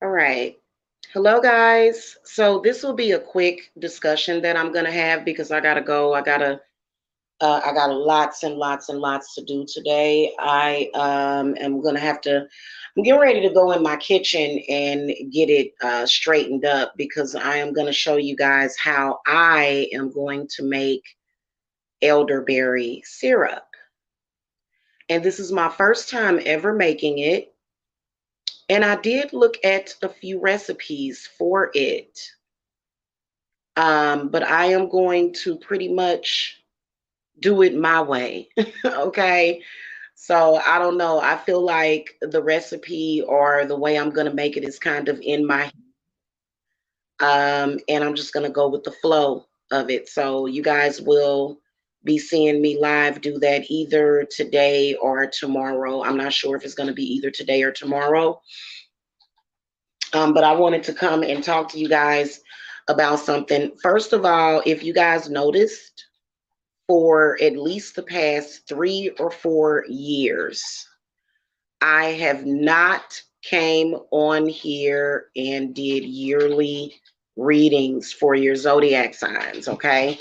All right. Hello, guys. So this will be a quick discussion that I'm gonna have because I gotta go. I got lots and lots and lots to do today. I am gonna have to. I'm getting ready to go in my kitchen and get it straightened up because I am gonna show you guys how I am going to make elderberry syrup. And this is my first time ever making it. And I did look at a few recipes for it. But I am going to pretty much do it my way. Okay. So I don't know. I feel like the recipe or the way I'm going to make it is kind of in my and I'm just going to go with the flow of it. So you guys will be seeing me live do that either today or tomorrow. I'm not sure if it's going to be either today or tomorrow. But I wanted to come and talk to you guys about something. First of all, if you guys noticed, for at least the past 3 or 4 years, I have not came on here and did yearly readings for your zodiac signs, okay?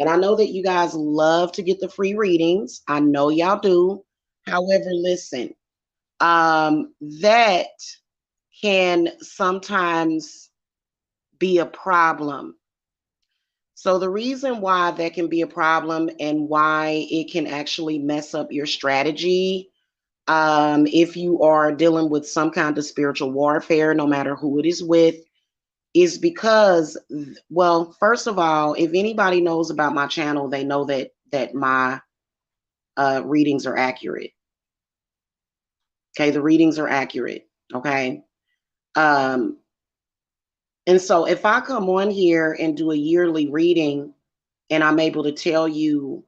And I know that you guys love to get the free readings. I know y'all do. However, listen, that can sometimes be a problem. So the reason why that can be a problem and why it can actually mess up your strategy, if you are dealing with some kind of spiritual warfare, no matter who it is with, is because, well, first of all, if anybody knows about my channel, they know that my readings are accurate. Okay, the readings are accurate. Okay. Um, and so if I come on here and do a yearly reading and I'm able to tell you,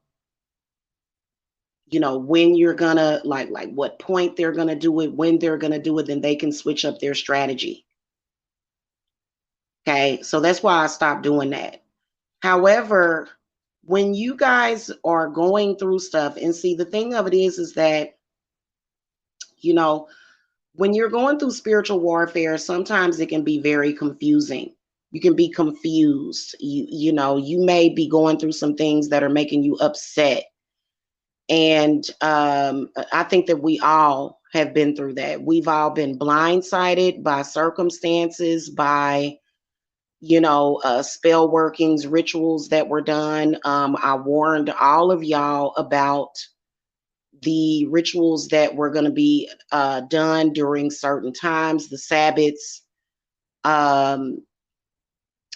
when you're gonna like what point they're gonna do it, when they're gonna do it, then they can switch up their strategy. Okay, so that's why I stopped doing that. However, when you guys are going through stuff, and see, the thing of it is that, you know, when you're going through spiritual warfare, sometimes it can be very confusing. You can be confused. You may be going through some things that are making you upset. And I think that we all have been through that. We've all been blindsided by circumstances, by, spell workings, rituals that were done. I warned all of y'all about the rituals that were going to be done during certain times, the Sabbaths. Um,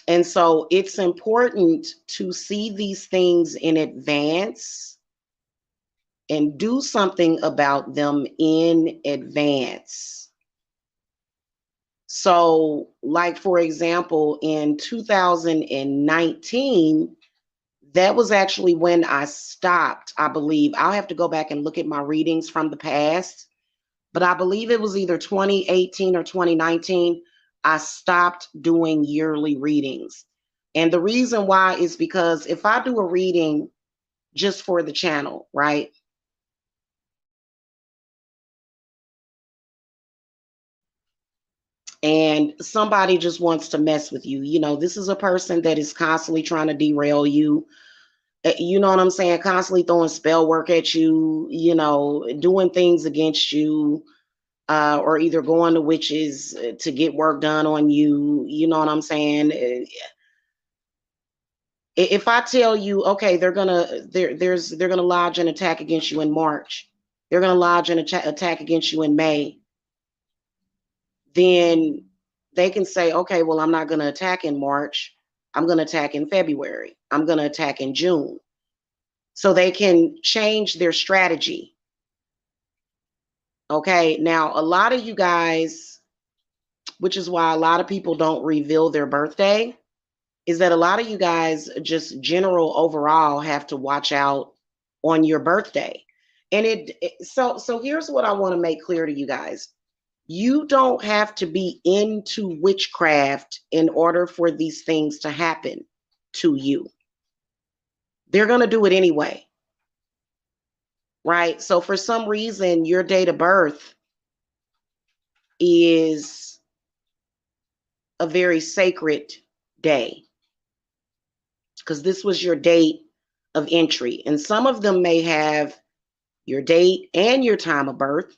and so it's important to see these things in advance and do something about them in advance. So, like, for example, in 2019, that was actually when I stopped, I believe. I'll have to go back and look at my readings from the past, but I believe it was either 2018 or 2019. I stopped doing yearly readings. And the reason why is because if I do a reading just for the channel, right? And somebody just wants to mess with you. This is a person that is constantly trying to derail you. You know what I'm saying? Constantly throwing spell work at you, doing things against you, or either going to witches to get work done on you. You know what I'm saying? If I tell you, okay, they're gonna lodge an attack against you in March, they're gonna lodge an attack against you in May, then they can say, okay, well, I'm not going to attack in March. I'm going to attack in February. I'm going to attack in June. So they can change their strategy. Okay. Now, a lot of you guys, which is why a lot of people don't reveal their birthday, is that a lot of you guys, just general overall, have to watch out on your birthday. And so here's what I want to make clear to you guys. You don't have to be into witchcraft in order for these things to happen to you. They're going to do it anyway, right? So for some reason, your date of birth is a very sacred day because this was your date of entry. And some of them may have your date and your time of birth.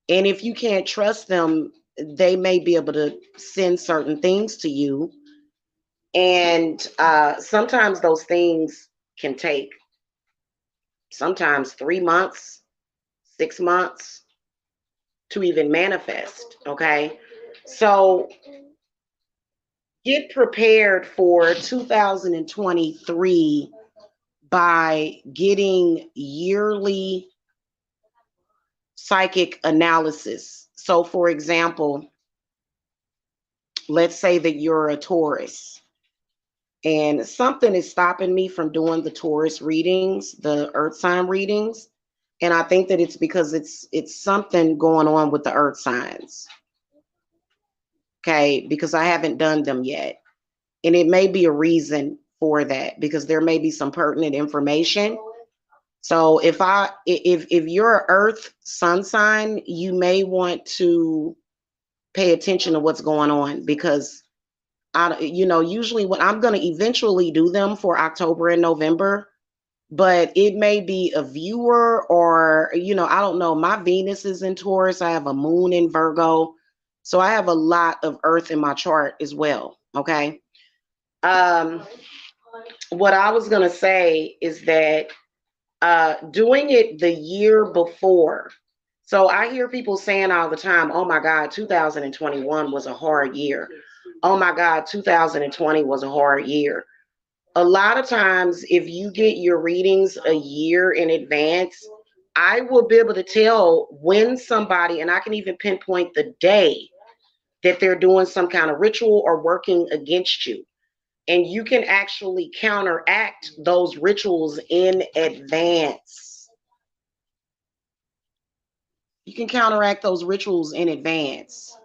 And if you can't trust them, they may be able to send certain things to you. And sometimes those things can take sometimes 3 months, 6 months to even manifest. Okay. So get prepared for 2023 by getting yearly psychic analysis. So, for example, let's say that you're a Taurus and something is stopping me from doing the Taurus readings, the earth sign readings. And I think that it's because it's something going on with the earth signs. Okay, because I haven't done them yet. And it may be a reason for that because there may be some pertinent information. So if you're an earth sun sign, you may want to pay attention to what's going on because usually when I'm going to eventually do them for October and November, but it may be a viewer or I don't know. My Venus is in Taurus. I have a moon in Virgo. So I have a lot of earth in my chart as well. Okay. Um, what I was going to say is that doing it the year before. So I hear people saying all the time, oh my God, 2021 was a hard year. Oh my God, 2020 was a hard year. A lot of times, if you get your readings a year in advance, I will be able to tell when somebody, and I can even pinpoint the day that they're doing some kind of ritual or working against you. And you can actually counteract those rituals in advance. You can counteract those rituals in advance.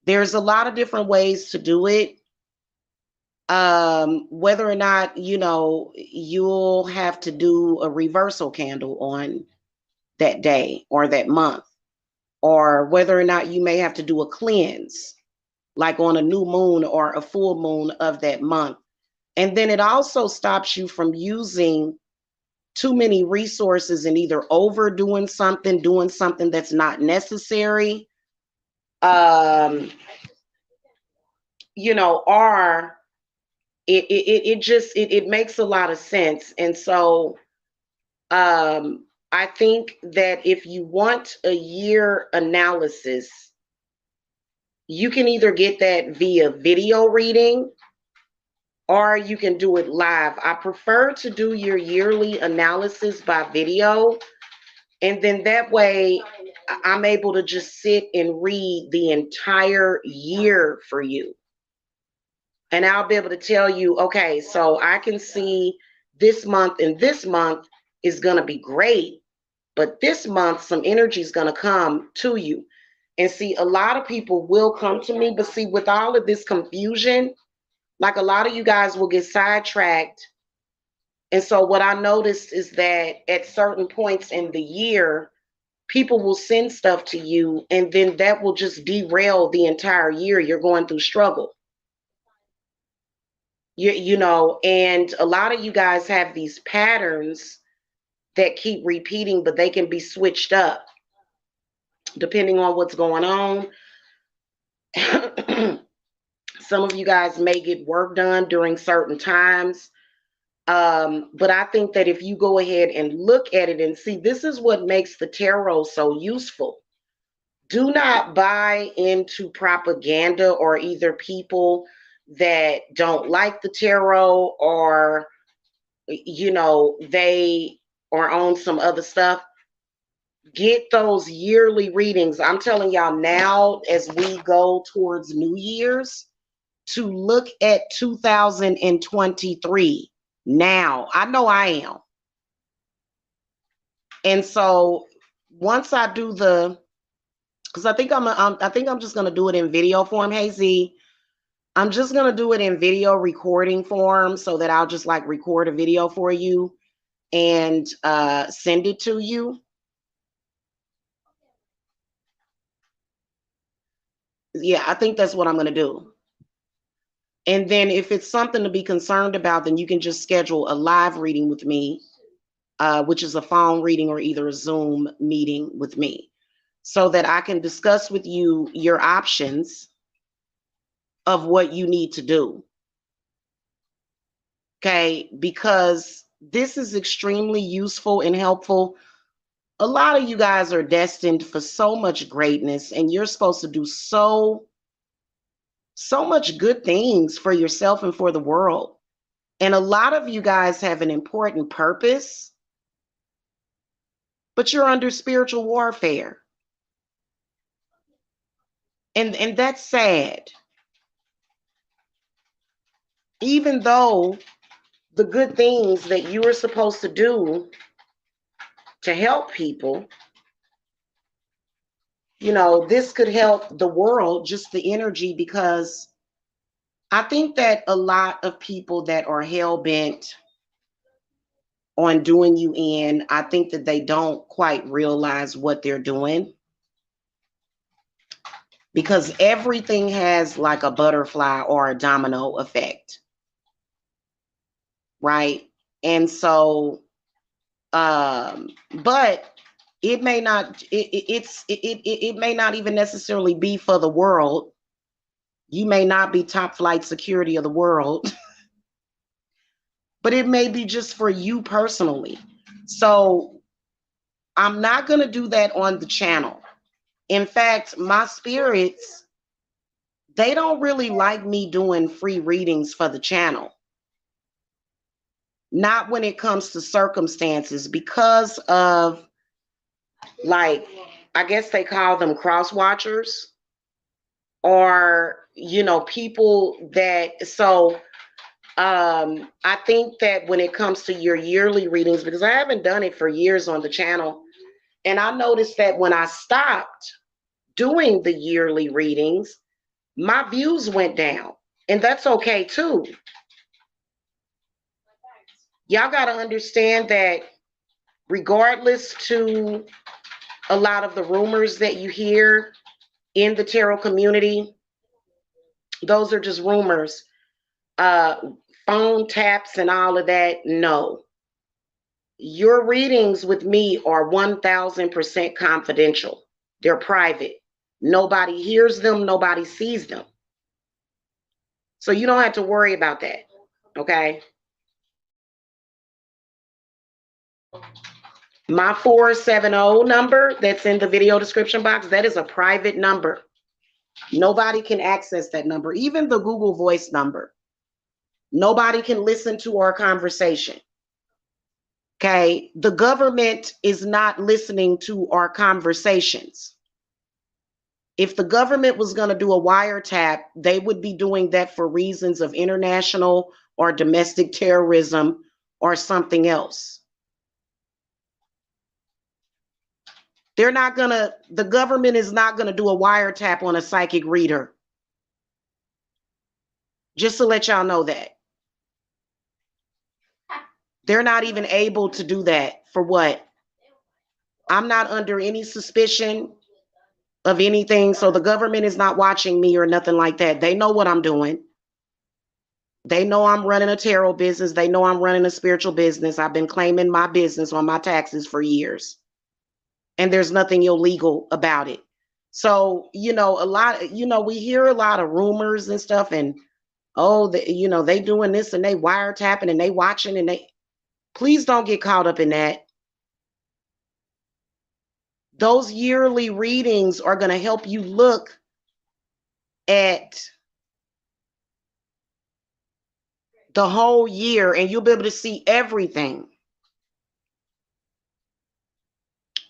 There's a lot of different ways to do it. Whether or not, you'll have to do a reversal candle on that day or that month, or whether or not you may have to do a cleanse, like on a new moon or a full moon of that month. And then it also stops you from using too many resources and either overdoing something, doing something that's not necessary, um, or it makes a lot of sense. And so I think that if you want a year analysis, you can either get that via video reading or you can do it live. I prefer to do your yearly analysis by video. And then that way I'm able to just sit and read the entire year for you. And I'll be able to tell you, okay, so I can see this month and this month is going to be great. But this month, some energy is going to come to you. And see, a lot of people will come to me. But see, with all of this confusion, like a lot of you guys will get sidetracked. And so what I noticed is that at certain points in the year, people will send stuff to you, and then that will just derail the entire year. You're going through struggle. And a lot of you guys have these patterns that keep repeating, but they can be switched up depending on what's going on. Some of you guys may get work done during certain times. But I think that if you go ahead and look at it and see, this is what makes the tarot so useful. Do not buy into propaganda or either people that don't like the tarot or, they are on some other stuff. Get those yearly readings. I'm telling y'all now, as we go towards New Year's, to look at 2023 now. I know I am. And so once I do because I think I'm just gonna do it in video form. Hey Z, I'm just gonna do it in video recording form so that I'll just like record a video for you and send it to you. Yeah, I think that's what I'm going to do. And then if it's something to be concerned about, then you can just schedule a live reading with me, which is a phone reading or either a Zoom meeting with me, so that I can discuss with you your options of what you need to do. Okay, because this is extremely useful and helpful. A lot of you guys are destined for so much greatness, and you're supposed to do so much good things for yourself and for the world. And a lot of you guys have an important purpose, but you're under spiritual warfare. And that's sad. Even though the good things that you are supposed to do to help people, this could help the world, just the energy, because I think that a lot of people that are hell bent on doing you in, I think that they don't quite realize what they're doing, because everything has like a butterfly or a domino effect, right? And so, but it may not, it may not even necessarily be for the world. You may not be top flight security of the world, but it may be just for you personally. So I'm not going to do that on the channel. In fact, my spirits, they don't really like me doing free readings for the channel. Not when it comes to circumstances, because of, like, I guess they call them cross watchers, or people that, so I think that when it comes to your yearly readings, because I haven't done it for years on the channel, and I noticed that when I stopped doing the yearly readings, my views went down. And that's okay too. Y'all got to understand that regardless to a lot of the rumors that you hear in the tarot community, those are just rumors. Phone taps and all of that, no. Your readings with me are 1000% confidential. They're private. Nobody hears them, nobody sees them. So you don't have to worry about that, okay? My 470 number that's in the video description box, that is a private number. Nobody can access that number, even the Google Voice number. Nobody can listen to our conversation. Okay, the government is not listening to our conversations. If the government was going to do a wiretap, they would be doing that for reasons of international or domestic terrorism or something else. The government is not going to do a wiretap on a psychic reader. Just to let y'all know that. They're not even able to do that. For what? I'm not under any suspicion of anything, so the government is not watching me or nothing like that. They know what I'm doing. They know I'm running a tarot business. They know I'm running a spiritual business. I've been claiming my business on my taxes for years. And there's nothing illegal about it. So, we hear a lot of rumors and stuff, and they doing this and they wiretapping and they watching and please don't get caught up in that. Those yearly readings are going to help you look at the whole year, and you'll be able to see everything.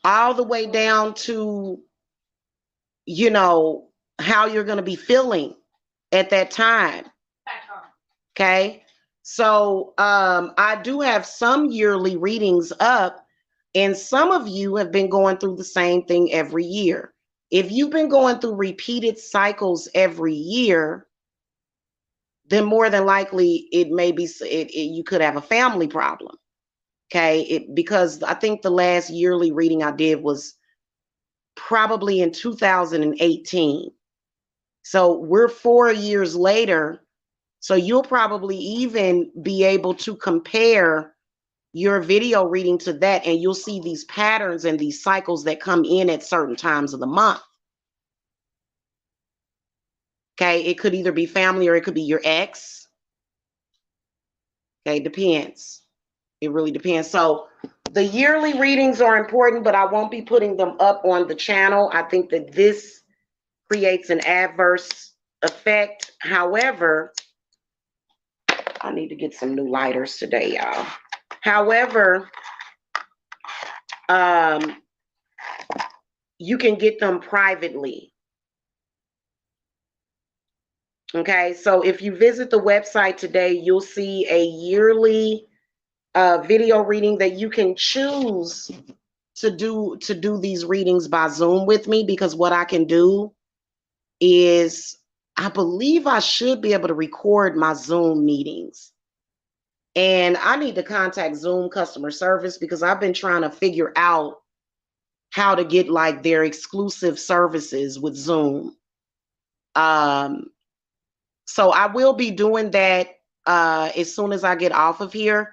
All the way down to, how you're going to be feeling at that time. Okay. So I do have some yearly readings up, and some of you have been going through the same thing every year. If you've been going through repeated cycles every year, then more than likely it may be you could have a family problem. Okay, because I think the last yearly reading I did was probably in 2018. So we're 4 years later. So you'll probably even be able to compare your video reading to that, and you'll see these patterns and these cycles that come in at certain times of the month. Okay, it could either be family or it could be your ex. Okay, depends. It really depends. So the yearly readings are important, but I won't be putting them up on the channel. I think that this creates an adverse effect. However, I need to get some new lighters today, y'all. However, you can get them privately. Okay, so if you visit the website today, you'll see a yearly video reading that you can choose to do these readings by Zoom with me, because what I can do is, I believe I should be able to record my Zoom meetings. And I need to contact Zoom customer service because I've been trying to figure out how to get like their exclusive services with Zoom. So I will be doing that as soon as I get off of here.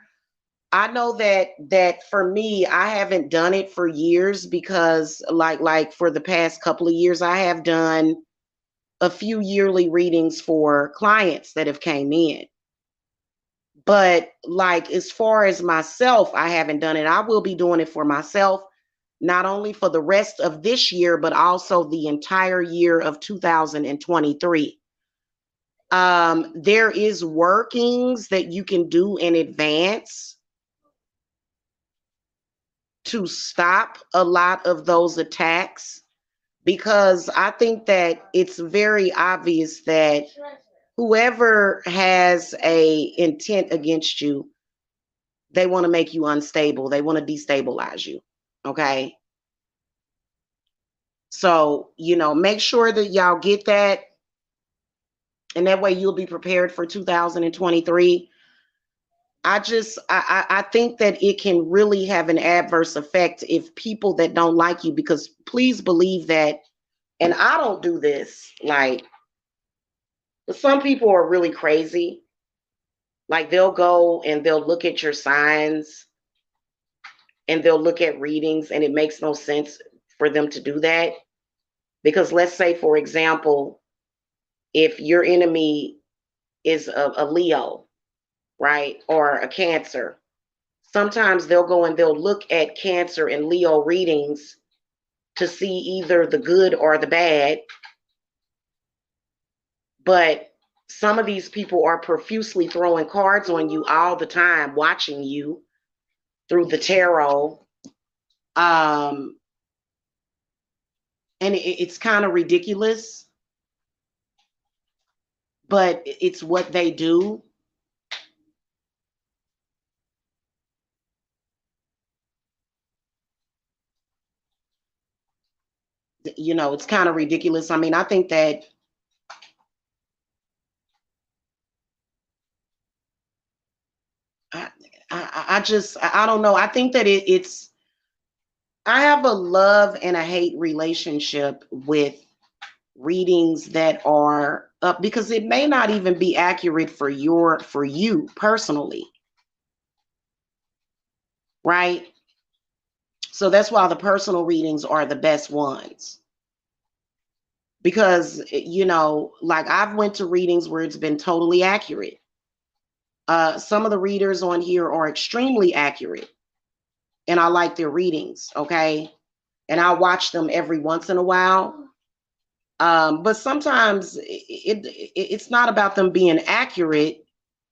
I know that for me, I haven't done it for years because like for the past couple of years, I have done a few yearly readings for clients that have came in. But like as far as myself, I haven't done it. I will be doing it for myself, not only for the rest of this year, but also the entire year of 2023. There is workings that you can do in advance to stop a lot of those attacks, because I think that it's very obvious that whoever has a intent against you, they want to make you unstable. They want to destabilize you. Okay. So, make sure that y'all get that. And that way you'll be prepared for 2023. I think that it can really have an adverse effect if people that don't like you, because please believe that, and I don't do this, like, but some people are really crazy. Like they'll go and they'll look at your signs and they'll look at readings, and it makes no sense for them to do that. Because let's say, for example, if your enemy is a Leo, right, or a Cancer, sometimes they'll go and they'll look at Cancer and Leo readings to see either the good or the bad. But some of these people are profusely throwing cards on you all the time, watching you through the tarot. And it's kind of ridiculous, but it's what they do. It's kind of ridiculous. I mean, I think that I don't know. I think that I have a love and a hate relationship with readings that are up, because it may not even be accurate for you personally, right? So that's why the personal readings are the best ones. Because like I've went to readings where it's been totally accurate. Some of the readers on here are extremely accurate, and I like their readings, okay? And I watch them every once in a while. But sometimes it's not about them being accurate.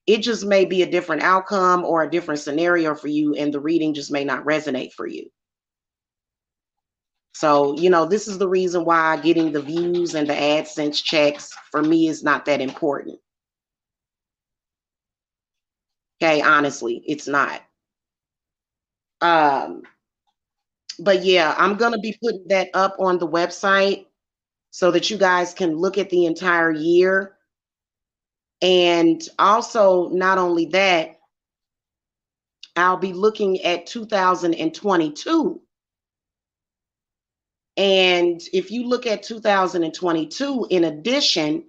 It just may be a different outcome or a different scenario for you, and the reading just may not resonate for you. So, this is the reason why getting the views and the AdSense checks for me is not that important. Okay, honestly, it's not. But yeah, I'm going to be putting that up on the website so that you guys can look at the entire year. And also, not only that, I'll be looking at 2022 And if you look at 2022, in addition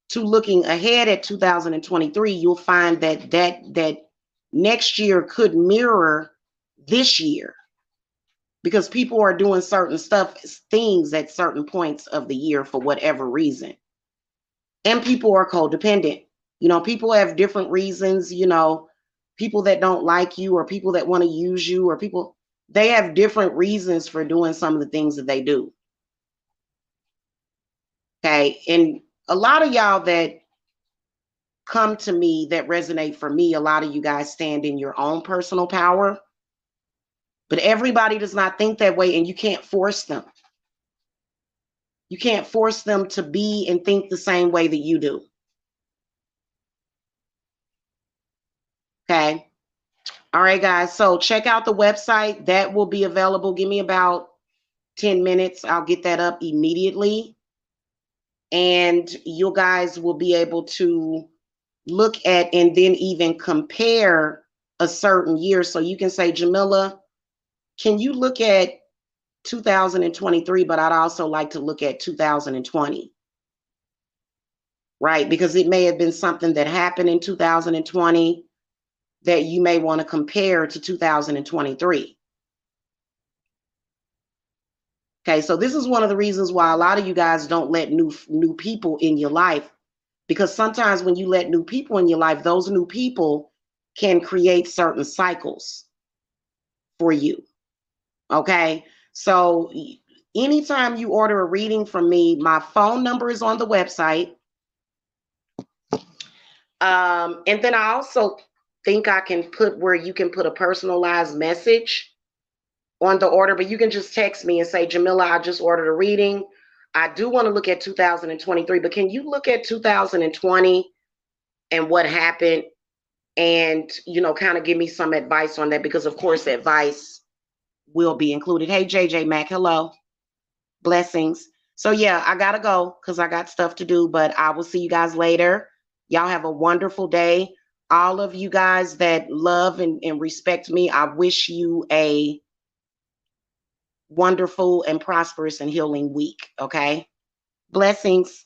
to looking ahead at 2023, you'll find that next year could mirror this year, because people are doing certain things at certain points of the year for whatever reason. And people are codependent. People have different reasons, people that don't like you, or people that want to use you, or people, they have different reasons for doing some of the things that they do. Okay. And a lot of y'all that come to me that resonate for me, a lot of you guys stand in your own personal power, but everybody does not think that way, and you can't force them. You can't force them to be and think the same way that you do. Okay. All right, guys. So check out the website. That will be available. Give me about 10 minutes. I'll get that up immediately. And you guys will be able to look at and then even compare a certain year. So you can say, Jamila, can you look at 2023, but I'd also like to look at 2020, right? Because it may have been something that happened in 2020 that you may want to compare to 2023. Okay, so this is one of the reasons why a lot of you guys don't let new people in your life, because sometimes when you let new people in your life, those new people can create certain cycles for you. Okay, so anytime you order a reading from me, my phone number is on the website. And then I also think I can put where you can put a personalized message on the order, but you can just text me and say, Jamila, I just ordered a reading. I do want to look at 2023, but can you look at 2020 and what happened, and, kind of give me some advice on that, because of course advice will be included. Hey, JJ Mack, hello. Blessings. So yeah, I gotta go because I got stuff to do, but I will see you guys later. Y'all have a wonderful day. All of you guys that love and respect me, I wish you a wonderful and prosperous and healing week. Okay. Blessings.